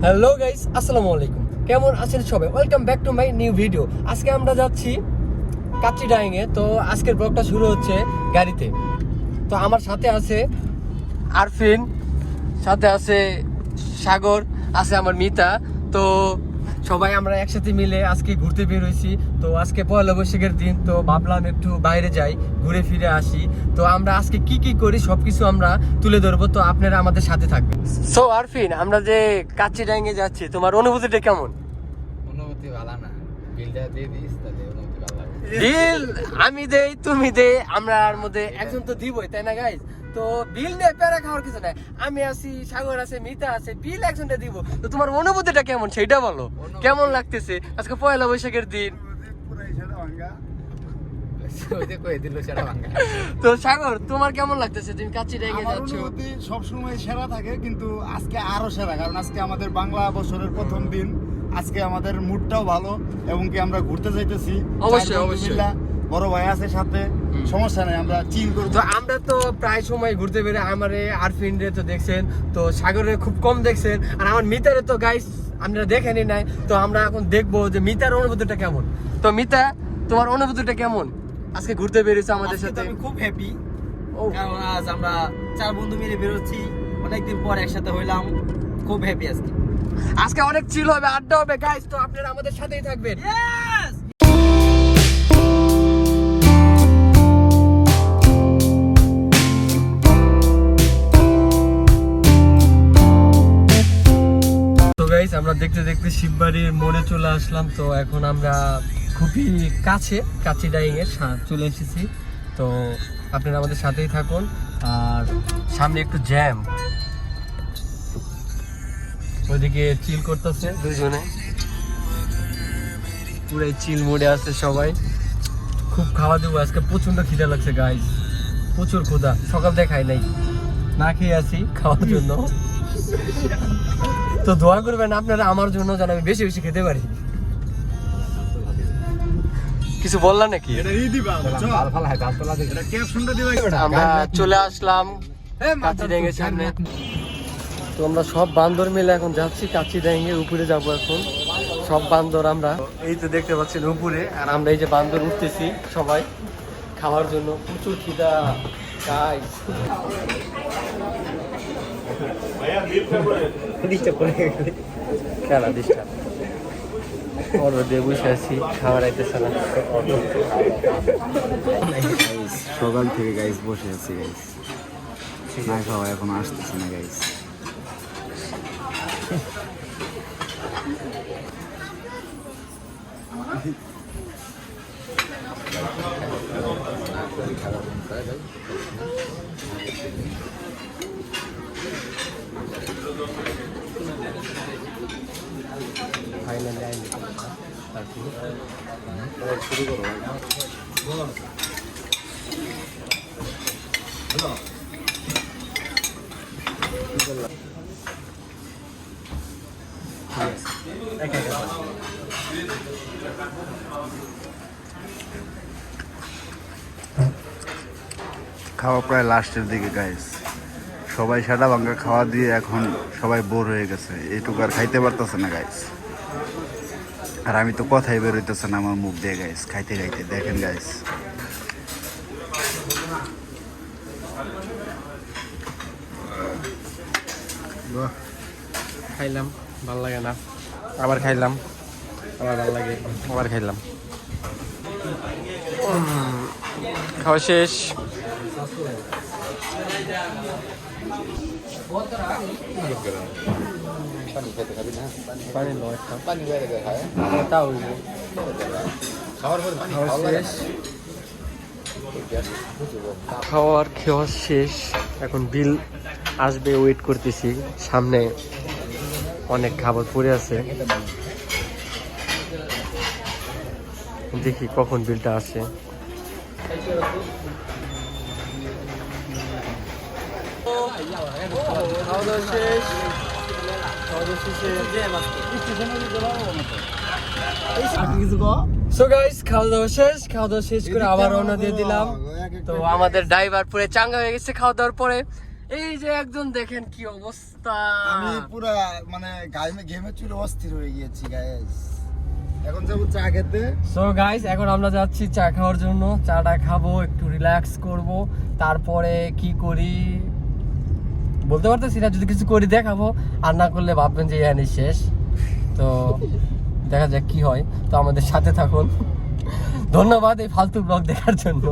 Hello guys, আসসালামু আলাইকুম। কেমন আছেন সবাই? Welcome back to my new video. আজকে আমরা যাচ্ছি কাচ্চিডাঙ্গে। তো আজকের ব্লগটা শুরু হচ্ছে গাড়িতে। তো আমার সাথে আছে আরফিন, সাথে আছে সাগর, আছে আমার মিতা। তো সবাই আমরা একসাথে মিলে আজকে ঘুরতে বের হয়েছি। তো আজকে পয়লা বৈশাখের দিন, তো ভাবলাম একটু বাইরে যাই, ঘুরে ফিরে আসি। তো আমরা আজকে কি কি করি সবকিছু আমরা তুলে ধরবো, তো আপনারা আমাদের সাথে থাকবেন। সো আরফিন, আমরা যে কাচ্চিডাঙ্গে যাচ্ছি, তোমার অনুভূতিটা কেমন? অনুভূতি ভালো না, বিলটা দিয়ে দিস তাহলে অনুভূতি ভালো লাগবে। বিল আমি দেই, তুমি দে, আমরা আর মধ্যে একজন তো দিবই, তাই না গাইস? তো বিল নিয়ে প্যারা খাওয়ার কিছু নাই। আমি আছি, সাগর আছে, মিতা আছে, বিল একজনটা দিব। তো তোমার অনুভূতিটা কেমন সেটা বলো, কেমন লাগতেছে আজকে পয়লা বৈশাখের দিন? তো সাগর, তোমার কেমন লাগতেছে? তুমি কাচ্চিডাঙ্গে যাচ্ছ। সবসময় সেরা থাকে, কিন্তু আজকে আরো সেরা, কারণ আজকে আমাদের বাংলা বছরের প্রথম দিন। আজকে আমাদের মুডটাও ভালো এবং কি আমরা ঘুরতে যাইতেছি। অবশ্যই অবশ্যই, বড় ভাই আছে সাথে, সমস্যা নাই, আমরা চিল করব। তো আমরা তো প্রায় সময় ঘুরতে বেরোই। আমারে আরফিন রে তো দেখছেন, তো সাগরে খুব কম দেখছেন, আর আমার মিতারে তো গাইস আপনারা দেখেনি নাই। তো আমরা এখন দেখবো যে মিতার অনুভূতিটা কেমন। তো মিতা, তোমার অনুভূতিটা কেমন আজকে ঘুরতে বেরিয়েছে আমাদের সাথে? আমি খুব হ্যাপি, ও কারণ আজ আমরা 4 বন্ধু মিলে বেরোচ্ছি, অনেকদিন পর একসাথে হইলাম, খুব হ্যাপি আজকে। আজকে অনেক চিল হবে, আড্ডা হবে গাইস। তো আপনারা আমাদের সাথেই থাকবেন। তো গাইস, আমরা দেখতে দেখতে শিববাড়ির মোড়ে চলে আসলাম। তো এখন আমরা খুবই কাছে কাচ্চিডাঙ্গের চলে এসেছি। তো আপনারা আমাদের সাথেই থাকুন। আর সামনে একটু জ্যাম, ওইদিকে চিল করতেছে দুজনে, পুরাই চিল মোডে আছে সবাই। খুব খাওয়া দেবো আজকে, প্রচন্ড খিদা লাগছে গাইস, প্রচুর ক্ষুধা। সকাল থেকে খাই নাই, না খেয়ে আছি খাওয়ার জন্য। তো দোয়া করবেন আপনারা আমার জন্য, যেন আমি বেশি বেশি খেতে পারি। কিছু বললা নাকি? আমরা চলে আসলাম কাচ্চিডাঙ্গের সামনে। তো আমরা সব বান্দর মিলে এখন যাচ্ছি কাচ্চিডাঙ্গের উপরে যাব এখন। সব বান্দর আমরা এই তো দেখতে পাচ্ছেন উপরে, আর আমরা এই যে বান্দর উঠতেছি সবাই খাওয়ার জন্য। প্রচুর খিদা গাইস। খেলা ডিস্টার্ব অর্ডার দিয়ে বসে আছি, খাবার আইতেছে না। সকাল থেকে গাইস বসে আছি গাইস, না খাওয়া এখনো আসতেছে না গাইস। ফাইনালি আইনি শুরু করো। খাওয়া প্রায় লাস্টের দিকে গাইস, সবাই সাদা ভাঙ্গা খাওয়া দিয়ে এখন সবাই বোর হয়ে গেছে, এইটুকু আর খাইতে পারতেছে না গাইস। আর আমি তো কথাই বেরোইতেছে না আমার মুখ দিয়ে গাইস, খাইতে খাইতে দেখেন গাইস। খাইলাম, ভাল লাগে না, আবার খাইলাম, আবার ভাল লাগে, আবার খাইলাম। খাওয়া শেষ। পানি নয়, তাও খাওয়ার খাওয়া শেষ। এখন বিল আসবে, ওয়েট করতেছি। সামনে অনেক খাবার পড়ে আছে, দেখি কখন বিলটা আসে। খাওয়া দাওয়া শেষ, সো গাইস খাওয়া দাওয়া শেষ করে আবার রওনা দিয়ে দিলাম। তো আমাদের ড্রাইভার পুরো চাঙ্গা হয়ে গেছে খাওয়া দাওয়ার পরে। এই যে একজন দেখেন কি অবস্থা। আমি পুরা মানে গেমে চুলে অস্থির হয়ে গিয়েছি গাইস। এখন যাবো চা খেতে। সো গাইস এখন আমরা যাচ্ছি চা খাওয়ার জন্য, চাটা খাবো, একটু রিল্যাক্স করব, তারপরে কি করি বলতে পারতেছি না, যদি কিছু করি দেখাবো, আর না করলে ভাববেন যে এখানে শেষ। তো দেখা যাক কি হয়, তো আমাদের সাথে থাকুন। ধন্যবাদ এই ফালতু ব্লগ দেখার জন্য।